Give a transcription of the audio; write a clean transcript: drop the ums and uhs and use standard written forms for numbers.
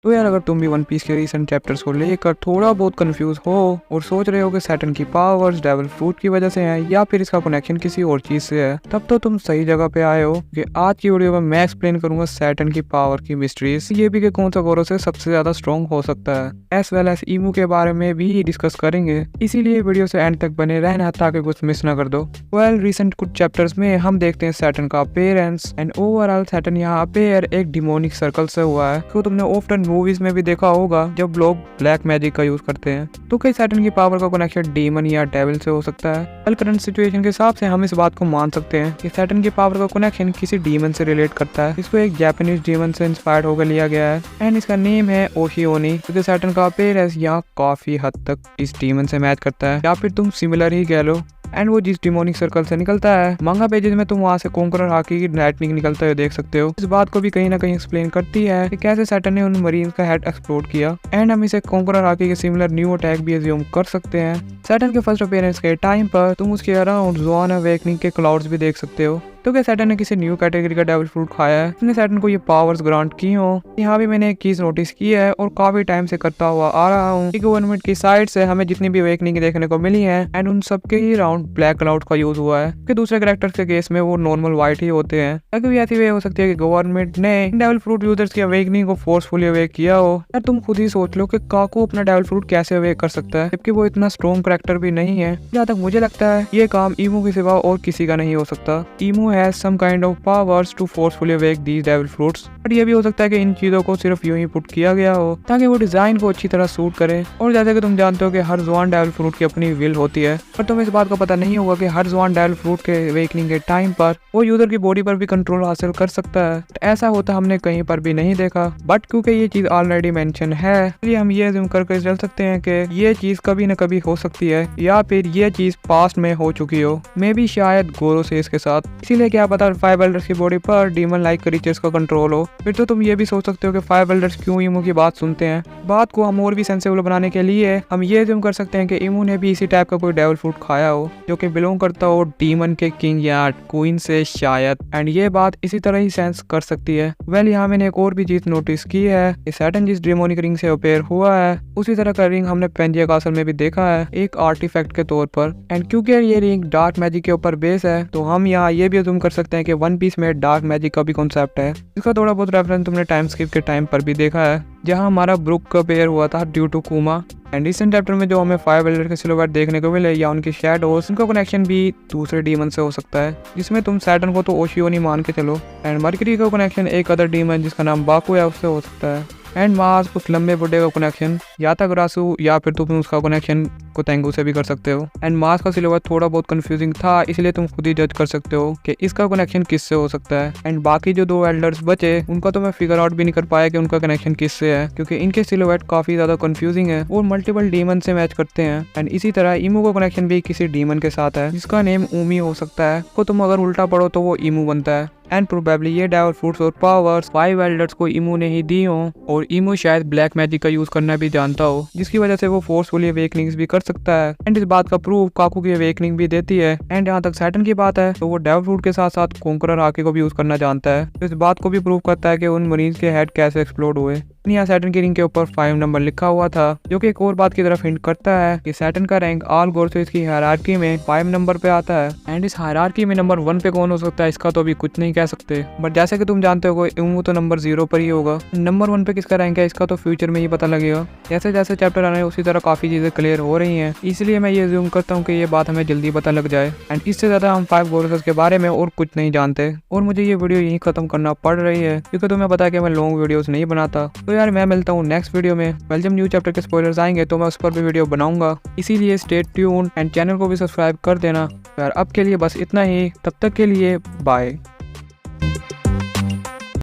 तो यार अगर तुम भी वन पीस के रिसेंट चैप्टर्स को लेकर थोड़ा बहुत कंफ्यूज हो और सोच रहे हो कि सैटर्न की पावर्स डेविल फ्रूट की वजह से है या फिर इसका कनेक्शन किसी और चीज से है, तब तो तुम सही जगह पे आए हो कि आज की वीडियो में मैं एक्सप्लेन करूंगा सैटर्न की पावर की मिस्ट्रीज, ये भी कि कौन सा गोरो से सबसे ज्यादा स्ट्रॉन्ग हो सकता है, एज वेल एज ईमू के बारे में भी डिस्कस करेंगे। इसीलिए वीडियो से एंड तक बने रहना ताकि कुछ मिस ना कर दो। वेल रिसेंट कुछ चैप्टर्स में हम देखते हैं सैटर्न का अपीयरेंस एंड ओवरऑल सैटर्न यहाँ अपीयर एक डिमोनिक सर्कल से हुआ है। तो तुमने ऑफ्टन मूवीज में भी देखा होगा जब लोग ब्लैक मैजिक का यूज करते हैं, तो कई सैटर्न की पावर का कनेक्शन डीमन या डेविल से हो सकता है। कल करंट सिचुएशन के हिसाब से हम इस बात को मान सकते हैं कि सैटर्न की पावर का कनेक्शन किसी डीमन से रिलेट करता है। इसको एक जापानीज डीमन से इंस्पायर्ड होकर लिया गया है एंड इसका नेम है ओशिओनी, क्योंकि सैटर्न का अपीयरेंस यहाँ काफी हद तक इस डीमन से मैच करता है, या फिर तुम सिमिलर ही कह लो। एंड वो जिस डिमोनिक सर्कल से निकलता है, मांगा पेजेस में तुम वहां से कॉन्करर हाकी की लाइटनिंग निकलते हुए देख सकते हो। इस बात को भी कहीं ना कहीं एक्सप्लेन करती है कि कैसे सैटर्न ने उन मरीन्स का हेड एक्सप्लोड किया। एंड हम इसे कॉन्करर हाकी के सिमिलर न्यू अटैक भी अज्यूम कर सकते हैं। सैटर्न के फर्स्ट अपीयरेंस के टाइम पर तुम उसके अराउंड ज़ोआन अवेकनिंग के क्लाउड्स भी देख सकते हो। तो क्या सैटर्न ने किसी न्यू कैटेगरी का डेविल फ्रूट खाया है जिसने सैटर्न को ये पावर्स ग्रांट की हो? यहाँ भी मैंने एक चीज नोटिस की है और काफी टाइम से करता हुआ आ रहा हूँ कि गवर्नमेंट की साइड से हमें जितनी भी अवेकनिंग देखने को मिली है एंड उन सबके ही राउंड ब्लैक क्लाउड का यूज हुआ है, कि दूसरे कैरेक्टर्स के केस में वो नॉर्मल व्हाइट ही होते हैं। ताकि भी ऐसी वे हो सकती है कि गवर्नमेंट ने डेविल फ्रूट यूजर्स की अवेकनिंग को फोर्सफुली अवेक किया हो। यार तुम खुद ही सोच लो कि काकू अपना डेविल फ्रूट कैसे अवेक कर सकता है, जबकि वो इतना स्ट्रॉन्ग कैरेक्टर भी नहीं है। जहाँ तक मुझे लगता है ये काम ईमू के सिवा और किसी का नहीं हो सकता। Imu has some kind of powers to forcefully awake these devil fruits, but ये भी हो सकता है कि इन चीजों को सिर्फ यूं ही पुट किया गया हो ताकि वो डिजाइन को अच्छी तरह सूट करे। और जैसे कि तुम जानते हो कि हर ज़ोआन डेविल फ्रूट की अपनी विल होती है, पर तुम्हें इस बात का पता नहीं होगा कि हर ज़ोआन डेविल फ्रूट के अवेकनिंग के टाइम पर वो यूजर की बॉडी पर भी कंट्रोल हासिल कर सकता है। ऐसा होता हमने कहीं पर भी नहीं देखा, बट क्योंकि ये चीज ऑलरेडी मेंशन है इसलिए हम ये अज्यूम करके चल सकते हैं कि ये चीज कभी न कभी हो सकती है, या फिर ये चीज पास्ट में हो चुकी हो, मे भी शायद गोरो से इसके साथ। इसीलिए क्या पता 5 एल्डर्स की बॉडी पर डीमन लाइक क्रीचर्स का कंट्रोल हो। फिर तो तुम ये भी सोच सकते हो कि 5 एल्डर्स क्यों ईमू की बात सुनते हैं। बात को हम और भी सेंसिबल बनाने के लिए हम ये अज्यूम कर सकते हैं कि ईमू ने भी इसी टाइप का कोई डेविल फ्रूट खाया हो जो कि बिलोंग करता हो डीमन के किंग या क्वीन से शायद। एंड ये बात इसी तरह ही सेंस कर सकती है। वेल यहाँ मैंने एक और भी चीज नोटिस की है कि सैटर्न जिस डेमोनिक रिंग से अपेयर हुआ है उसी तरह का रिंग हमने पेंजिया कासल में भी देखा है एक आर्टिफैक्ट के तौर पर। एंड क्योंकि ये रिंग डार्क मैजिक के ऊपर बेस है, तो हम यहाँ ये भी अज्यूम कर सकते हैं कि वन पीस में डार्क मैजिक का भी कॉन्सेप्ट है। इसका थोड़ा बहुत रेफरेंस तुमने टाइम स्किप के टाइम पर भी देखा है, जहाँ हमारा ब्रुक का पेयर हुआ था ड्यू टू कुमा। एंड रिसेंट चैप्टर में जो हमें 5 एल्डर के सिल्हूएट देखने को मिले या उनकी शैडोज, उनका कनेक्शन भी दूसरे डीमन से हो सकता है, जिसमें तुम सैटर्न को तो ओशियोनी मान के चलो। एंड मर्करी का कनेक्शन एक अदर डीमन जिसका नाम बाकू है उससे हो सकता है। एंड मार्स उस लंबे बुड्ढे का कनेक्शन या था ग्रासू, या फिर तुम उसका कनेक्शन को तेंगू से भी कर सकते हो। एंड मार्स का सिल्हूएट थोड़ा बहुत कंफ्यूजिंग था, इसलिए तुम खुद ही जज कर सकते हो कि इसका कनेक्शन किससे हो सकता है। एंड बाकी जो 2 एल्डर्स बचे उनका तो मैं फिगर आउट भी नहीं कर पाया कि उनका कनेक्शन किससे है, क्योंकि इनके सिल्हूएट काफी ज्यादा कंफ्यूजिंग है और मल्टीपल डीमन से मैच करते हैं। एंड इसी तरह ईमू का कनेक्शन भी किसी डीमन के साथ है जिसका नेम ऊमी हो सकता है, को तुम अगर उल्टा पढ़ो तो वो ईमू बनता है। एंड प्रोबेबली ये डेविल फ्रूट्स और पावर्स 5 एल्डर्स को ईमू ने ही दी हो, और ईमू शायद ब्लैक मैजिक का यूज करना भी जानता हो, जिसकी वजह से वो फोर्सफुली अवेकनिंग्स भी कर सकता है। एंड इस बात का प्रूफ काकू की अवेकनिंग भी देती है। एंड जहाँ तक सैटर्न की बात है तो वो डेविल फ्रूट के साथ साथ कॉन्करर हाकी को भी यूज करना जानता है, तो इस बात को भी प्रूव करता है कि उन मरीज के हेड कैसे एक्सप्लोड हुए। यहाँ सैटर्न की रिंग के ऊपर 5 नंबर लिखा हुआ था, जो कि एक और बात की तरफ हिंट करता है कि सैटर्न का रैंक ऑल गोर्सेस की हायरार्की में 5 नंबर पे आता है। एंड इस हायरार्की में नंबर 1 पे कौन हो सकता है इसका तो अभी कुछ नहीं कह सकते, बट जैसे कि तुम जानते हो ईमू तो नंबर 0 पर ही होगा। नंबर 1 पे किसका रैंक है इसका तो फ्यूचर में ही पता लगेगा। जैसे जैसे चैप्टर आ रहे हैं उसी तरह काफी चीजें क्लियर हो रही हैं, इसलिए मैं ये अज्यूम करता हूँ कि ये बात हमें जल्दी पता लग जाए। एंड इससे ज्यादा हम 5 गोर्सेस के बारे में और कुछ नहीं जानते, और मुझे ये वीडियो यहीं खत्म करना पड़ रही है क्योंकि तुम्हें पता है कि मैं लॉन्ग वीडियोस नहीं बनाता। तो यार मैं मिलता हूँ नेक्स्ट वीडियो में। वेल जब न्यू चैप्टर के स्पॉयलर्स आएंगे तो मैं उस पर भी वीडियो बनाऊंगा, इसीलिए स्टे ट्यून्ड एंड चैनल को भी सब्सक्राइब कर देना। यार अब के लिए बस इतना ही, तब तक के लिए बाय।